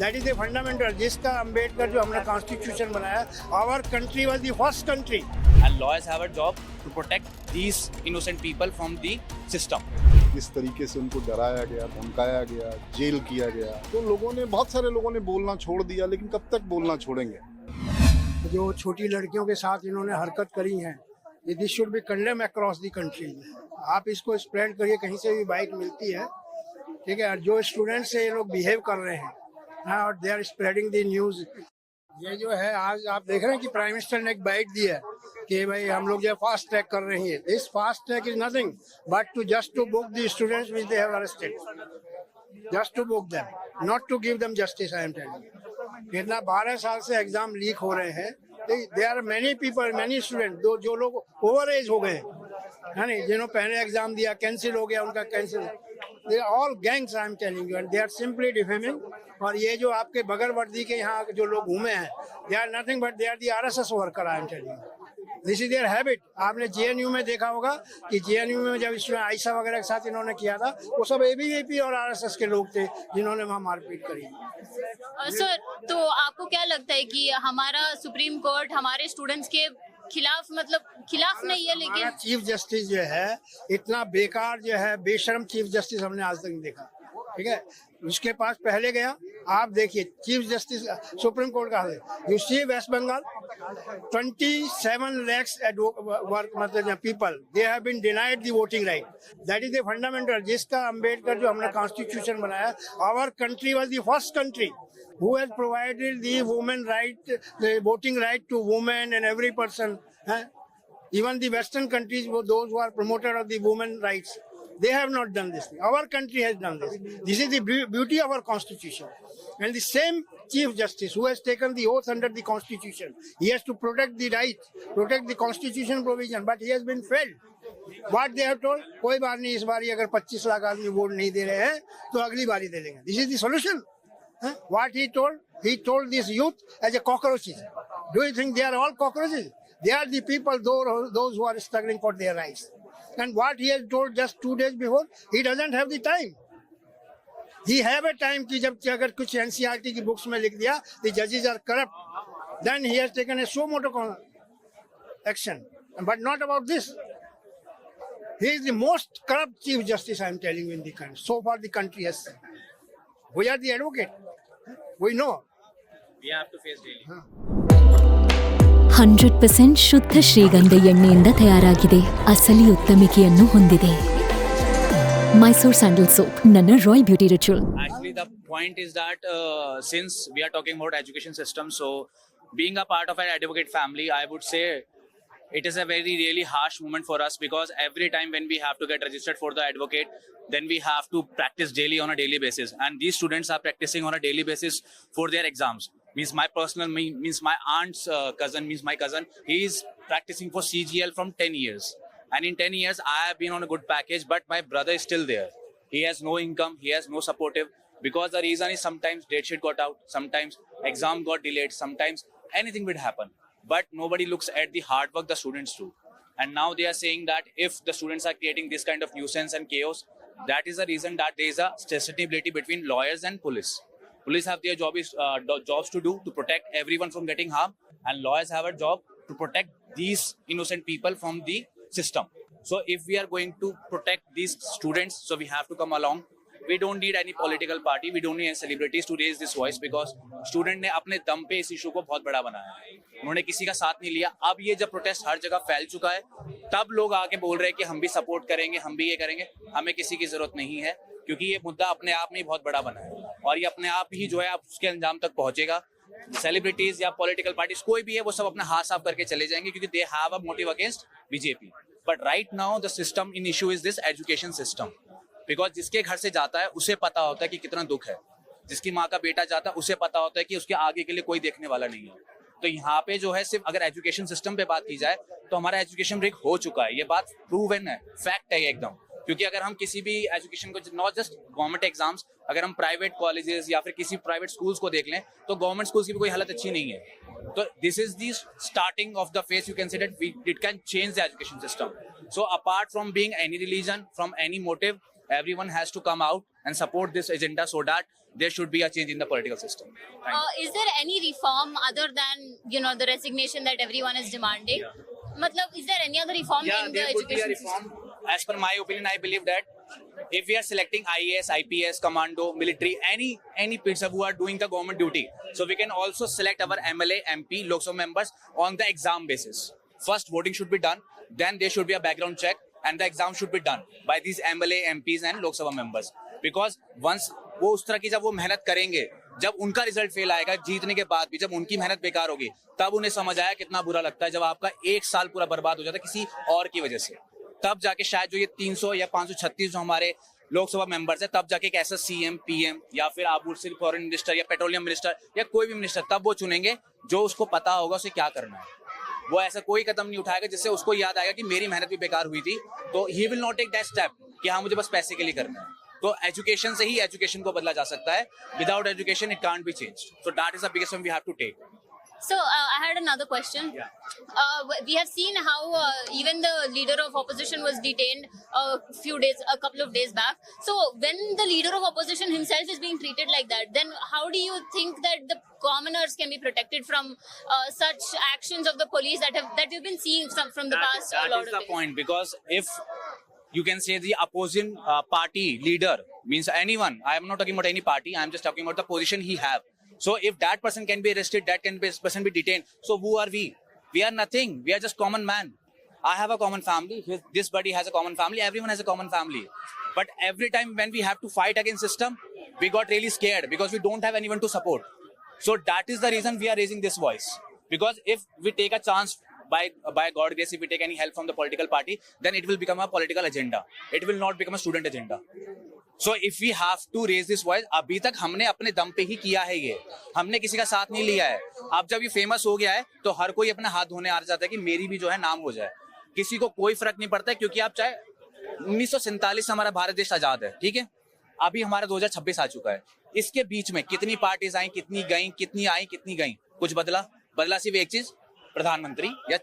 That is the fundamental, जिसका अम्बेडकर जो हमने कॉन्स्टिट्यूशन बनाया, our country was the first country. And lawyers have a job to protect these innocent people from the system. इस तरीके से उनको डराया गया, धमकाया गया, जेल किया गया, तो लोगों ने, बहुत सारे लोगों ने बोलना छोड़ दिया, लेकिन कब तक बोलना छोड़ेंगे? जो छोटी लड़कियों के साथ इन्होंने हरकत करी है, this should be condemn across the country. आप इसको स्प्रेड करिए, कहीं से भी बाइट मिलती है, ठीक है। और जो स्टूडेंट से ये लोग बिहेव कर रहे हैं, हाँ, और they are spreading the news. ये जो है, आज आप देख रहे हैं कि प्राइम मिनिस्टर ने एक बाइट दी है कि भाई हम लोग जो फास्ट ट्रैक कर रहे हैं। This fast track is nothing but to just to book the students which they have arrested, just to book them, not to give them justice. I am telling, इतना 12 साल से एग्जाम लीक हो रहे हैं। There are many people, many student जो लोग over as हो गए है नहीं, जिन्होंने पहले एग्जाम दिया, कैंसिल हो गया उनका, cancel. They are all gangs, I am telling you, and they are simply defaming. और ये जो आपके बगैर वर्दी के यहाँ जो लोग घूमे हैं, they are nothing but they are the RSS worker. I am telling you, this is their habit. आपने जेएनयू में देखा होगा कि जेएनयू में जब इसमें आयशा वगैरह के साथ इन्होंने किया था, वो सब एबीवीपी और आरएसएस के लोग थे जिन्होंने वहाँ मारपीट करी। सर, तो आपको क्या लगता है कि हमारा सुप्रीम कोर्ट हमारे स्टूडेंट्स के खिलाफ, मतलब खिलाफ नहीं है, लेकिन चीफ जस्टिस जो है इतना बेकार, जो है बेशर्म चीफ जस्टिस हमने आज तक नहीं देखा, ठीक है। उसके पास पहले गया, आप देखिए चीफ जस्टिस सुप्रीम कोर्ट का है, you see West Bengal 27 lakhs मतलब people they have been denied the voting right. That is the fundamental, जिसका अम्बेडकर जो हमने कॉन्स्टिट्यूशन बनाया, our country was the first country who has provided the women right, the voting right to women and every person. Even the Western countries, those who are promoted of the women rights, they have not done this thing. Our country has done this. This is the beauty of our constitution. And the same Chief Justice who has taken the oath under the constitution, he has to protect the rights, protect the constitution provision, but he has been failed. What they have told, कोई बात नहीं, इस बारी अगर 25 लाख आदमी vote नहीं दे रहे हैं तो अगली बारी दे लेंगे। This is the solution. What he told this youth as a cockroaches. Do you think they are all cockroaches? They are the people, those who are struggling for their rights. And what he has told just 2 days before, he doesn't have the time. He have a time कि जब अगर कुछ NCERT की books में लिख दिया, the judges are corrupt, then he has taken a suo motu action. But not about this. He is the most corrupt chief justice, I am telling you, in the country. So far the country has seen. We are the advocate. We know. We have to face daily. 100% ಶುದ್ಧ ಶ್ರೀಗಂಧ ಎಣ್ಣೆಯಿಂದ ತಯಾರಾಗಿದೆ, ಅಸಲಿ ಉತ್ತಮಿಕೆಯನ್ನು ಹೊಂದಿದೆ. Mysore sandal soap, ನನ್ನ royal beauty ritual. Actually, the point is that since we are talking about education system, so being a part of an advocate family, I would say it is a very really harsh moment for us, because every time when we have to get registered for the advocate, then we have to practice daily on a daily basis, and these students are practicing on a daily basis for their exams. Means my personal, means my aunt's cousin, means my cousin, he is practicing for CGL from 10 years, and in 10 years I have been on a good package, but my brother is still there. He has no income, he has no supportive, because the reason is sometimes date sheet got out, sometimes exam got delayed, sometimes anything would happen, but nobody looks at the hard work the students do. And now they are saying that if the students are creating this kind of nuisance and chaos, that is the reason that there is a sustainability between lawyers and police. Police have their jobs to do to protect everyone from getting harm, and lawyers have a job to protect these innocent people from the system. So if we are going to protect these students, so we have to come along. We don't need any political party, we don't need any celebrities to raise this voice, because student ने अपने दम पे इस issue को बहुत बड़ा बनाया है, उन्होंने किसी का साथ नहीं लिया। अब ये जब प्रोटेस्ट हर जगह फैल चुका है, तब लोग आके बोल रहे हैं कि हम भी सपोर्ट करेंगे, हम भी ये करेंगे। हमें किसी की जरूरत नहीं है, क्योंकि ये मुद्दा अपने आप में ही बहुत बड़ा बना है, और ये अपने आप ही जो है उसके अंजाम तक पहुंचेगा। सेलिब्रिटीज या पॉलिटिकल पार्टीज कोई भी है, वो सब अपना हाथ साफ करके चले जाएंगे, क्योंकि they have a motive against BJP. But right now the system in issue is this education system, because जिसके घर से जाता है उसे पता होता है कि कितना दुख है, जिसकी माँ का बेटा जाता है उसे पता होता है कि उसके आगे के लिए कोई देखने वाला नहीं है। तो यहाँ पे जो है, सिर्फ अगर एजुकेशन सिस्टम पे बात की जाए तो हमारा एजुकेशन रिग हो चुका है, ये बात प्रूवन है, फैक्ट है एकदम। क्योंकि अगर हम किसी भी एजुकेशन को, नॉट जस्ट गवर्नमेंट एग्जाम्स, अगर हम प्राइवेट कॉलेजेस या फिर किसी प्राइवेट स्कूल्स को देख लें, तो गवर्नमेंट स्कूल्स की भी कोई हालत अच्छी नहीं है। तो this is the starting of the phase, you can say that it can change the education system. So apart from being any religion, from any motive, everyone has to come out and support this agenda, so that there should be a change in the political system. Thank you. Is there any reform other than the resignation that everyone is demanding? Matlab, is there any other reform Yeah, in the there could be a education reform. system? As per my opinion, I believe that if we are selecting IAS, IPS, commando, military, any people who are doing the government duty, so we can also select our MLA, MP, Lok Sabha members on the exam basis. First, voting should be done, then there should be a background check, and the exam should be done by these MLA, MPs and Lok Sabha members. Because once वो उस तरह की जब वो मेहनत करेंगे, जब उनका रिजल्ट फेल आएगा जीतने के बाद भी, जब उनकी मेहनत बेकार होगी, तब उन्हें समझ आया कितना बुरा लगता है जब आपका एक साल पूरा बर्बाद हो जाता है किसी और की वजह से. तब जाके शायद जो ये 300 या 536 जो हमारे लोकसभा मेंबर्स है, तब जाके एक ऐसा सीएम, पीएम या फिर आप सिर्फ फॉरेन मिनिस्टर या पेट्रोलियम मिनिस्टर या कोई भी मिनिस्टर, तब वो चुनेंगे जो उसको पता होगा उसे क्या करना है. वो ऐसा कोई कदम नहीं उठाएगा जिससे उसको याद आएगा कि मेरी मेहनत भी बेकार हुई थी, तो he will not take that step कि हाँ मुझे बस पैसे के लिए करना है. तो एजुकेशन से ही एजुकेशन को बदला जा सकता है. Without education it can't be changed. So that is the biggest one we have to take. So I had another question. We have seen how even the leader of opposition was detained a couple of days back. So when the leader of opposition himself is being treated like that, then how do you think that the commoners can be protected from such actions of the police that you've been seeing from the past? That is the point, because if you can say the opposing party leader means anyone, I am not talking about any party, I am just talking about the position he have. So if that person can be arrested, person be detained. So who are we? We are nothing. We are just common man. I have a common family. This buddy has a common family. Everyone has a common family. But every time when we have to fight against system, we got really scared because we don't have anyone to support. So that is the reason we are raising this voice. Because if we take a chance, by God grace, if we take any help from the political party, then it will become a political agenda. It will not become a student agenda. So if we have to raise this voice, अभी तक हमने अपने दम पे ही किया है ये, हमने किसी का साथ नहीं लिया है. अब जब ये फेमस हो गया है तो हर कोई अपना हाथ धोने आ जाता है कि मेरी भी जो है नाम हो जाए. किसी को कोई फर्क नहीं पड़ता है, क्योंकि आप चाहे 1947 हमारा भारत देश आजाद है, ठीक है, अभी हमारा 2026 आ चुका है. इसके बीच में कितनी पार्टीज आई, कितनी गई, कितनी आई, कितनी गई, कुछ बदला सिर्फ एक चीज, प्रधानमंत्री या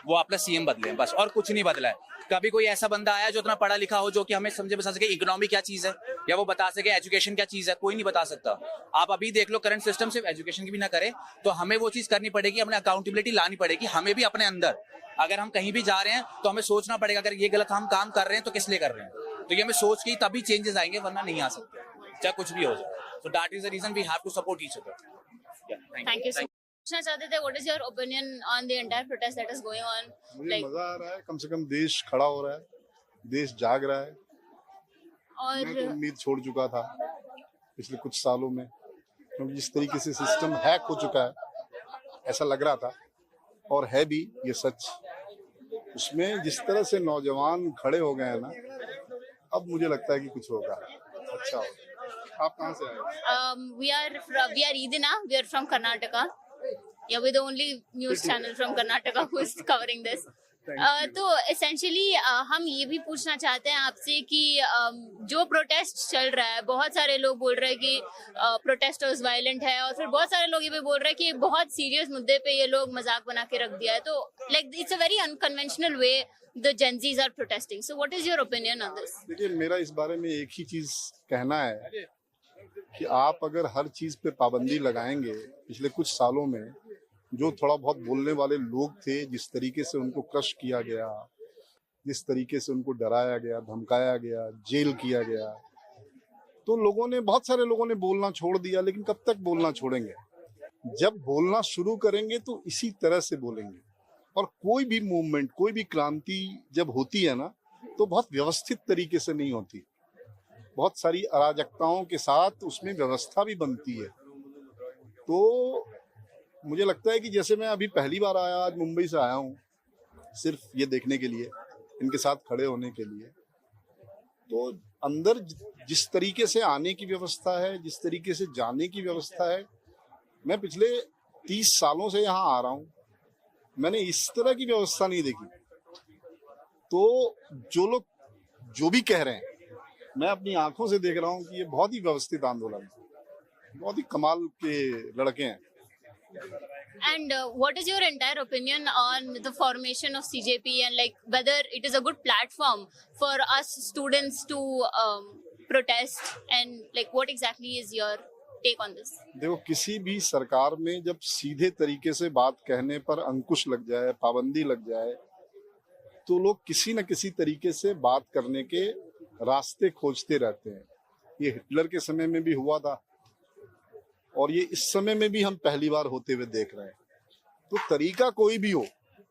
वो अपना सीएम बदले, बस, और कुछ नहीं बदला है. कभी कोई ऐसा बंदा आया जो इतना पढ़ा लिखा हो, जो कि हमें समझे बता सके इकोनॉमी क्या चीज है, या वो बता सके एजुकेशन क्या चीज है? कोई नहीं बता सकता. आप अभी देख लो, करंट सिस्टम सिर्फ एजुकेशन की भी ना करे तो हमें वो चीज करनी पड़ेगी, अपने अकाउंटेबिलिटी लानी पड़ेगी. हमें भी अपने अंदर, अगर हम कहीं भी जा रहे हैं तो हमें सोचना पड़ेगा, अगर ये गलत हम काम कर रहे हैं तो किस लिए कर रहे हैं. तो ये हमें सोच के ही तभी चेंजेस आएंगे, वरना नहीं आ सकते, चाहे कुछ भी हो जाए. So that is the reason we have to support each other. Yeah, Thank you so much. पूछना चाहते थे, what is your opinion on the entire protest that is going on? मुझे मजा आ रहा है, कम से कम देश खड़ा हो रहा है, देश जाग रहा है. मैं तो उम्मीद छोड़ चुका था पिछले कुछ सालों में, क्योंकि जिस तरीके से सिस्टम हैक हो चुका है ऐसा लग रहा था, और है भी ये सच. उसमें जिस तरह से नौजवान खड़े हो गए हैं ना, अब मुझे लगता है कि कुछ होगा, अच्छा होगा. आप कहाँ से आए? We are Idina. We are from Karnataka. Yeah, we're the only news channel from Karnataka who is covering this. तो essentially हम ये भी पूछना चाहते हैं आपसे कि जो प्रोटेस्ट चल रहा है, बहुत सारे लोग बोल रहे हैं कि प्रोटेस्टर्स वायलेंट है, और फिर बहुत सारे लोग ये भी बोल रहे हैं कि बहुत सीरियस मुद्दे पे ये लोग मजाक बना के रख दिया है. तो like it's a very unconventional way the Gen Zs are protesting. So what is your opinion on this? देखिए, मेरा इस बारे में एक ही चीज कहना है कि आप अगर हर चीज पे पाबंदी लगाएंगे, पिछले कुछ सालों में जो थोड़ा बहुत बोलने वाले लोग थे, जिस तरीके से उनको क्रश किया गया, जिस तरीके से उनको डराया गया, धमकाया गया, जेल किया गया, तो बहुत सारे लोगों ने बोलना छोड़ दिया. लेकिन कब तक बोलना छोड़ेंगे? जब बोलना शुरू करेंगे तो इसी तरह से बोलेंगे. और कोई भी मूवमेंट, कोई भी क्रांति जब होती है ना, तो बहुत व्यवस्थित तरीके से नहीं होती. बहुत सारी अराजकताओं के साथ उसमें व्यवस्था भी बनती है. तो मुझे लगता है कि जैसे मैं अभी पहली बार आया, आज मुंबई से आया हूँ सिर्फ ये देखने के लिए, इनके साथ खड़े होने के लिए, तो अंदर जिस तरीके से आने की व्यवस्था है, जिस तरीके से जाने की व्यवस्था है, मैं पिछले 30 सालों से यहाँ आ रहा हूँ, मैंने इस तरह की व्यवस्था नहीं देखी. तो जो लोग जो भी कह रहे हैं, मैं अपनी आंखों से देख रहा हूँ कि ये बहुत ही व्यवस्थित आंदोलन है, बहुत ही कमाल के लड़के हैं. And what is your entire opinion on the formation of CJP, and like whether it is a good platform for us students to protest, and like what exactly is your take on this? देखो, किसी भी सरकार में जब सीधे तरीके से बात कहने पर अंकुश लग जाए, पाबंदी लग जाए, तो लोग किसी न किसी तरीके से बात करने के रास्ते खोजते रहते हैं। ये हिटलर के समय में भी हुआ था और ये इस समय में भी हम पहली बार होते हुए देख रहे हैं। तो तरीका कोई भी हो,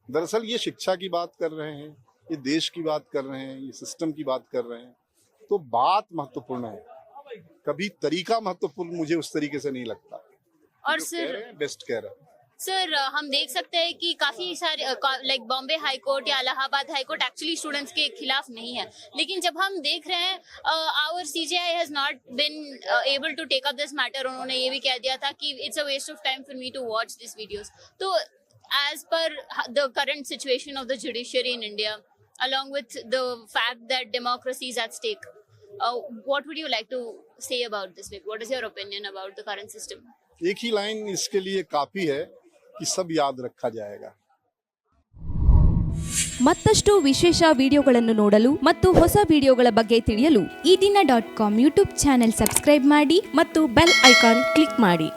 दरअसल ये शिक्षा की बात कर रहे हैं, ये देश की बात कर रहे हैं, ये सिस्टम की बात कर रहे हैं, तो बात महत्वपूर्ण है, कभी तरीका महत्वपूर्ण मुझे उस तरीके से नहीं लगता। और सर बेस्ट कह रहा है। सर हम देख सकते हैं कि काफी सारे लाइक बॉम्बे हाई कोर्ट या Allahabad high court actually students के खिलाफ नहीं है, लेकिन जब हम देख रहे हैं our CJI has not been able to take up this matter. उन्होंने ये भी कह दिया था कि it's a waste of time for me to watch this videos. तो as per the current situation of the judiciary in India, along with the fact that democracy is at stake, what would you like to say about this? What is your opinion about the current system? एक ही line इसके लिए काफी है कि सब याद रखा जाएगा। ಮತ್ತಷ್ಟು ವಿಶೇಷ ವಿಡಿಯೋಗಳನ್ನು ನೋಡಲು ಮತ್ತು ಹೊಸ ವಿಡಿಯೋಗಳ ಬಗ್ಗೆ ತಿಳಿಯಲು ಈ ದಿನ .com ಯೂಟ್ಯೂಬ್ ಚಾನೆಲ್ ಸಬ್ಸ್ಕ್ರೈಬ್ ಮಾಡಿ ಮತ್ತು ಬೆಲ್ ಐಕಾನ್ ಕ್ಲಿಕ್ ಮಾಡಿ.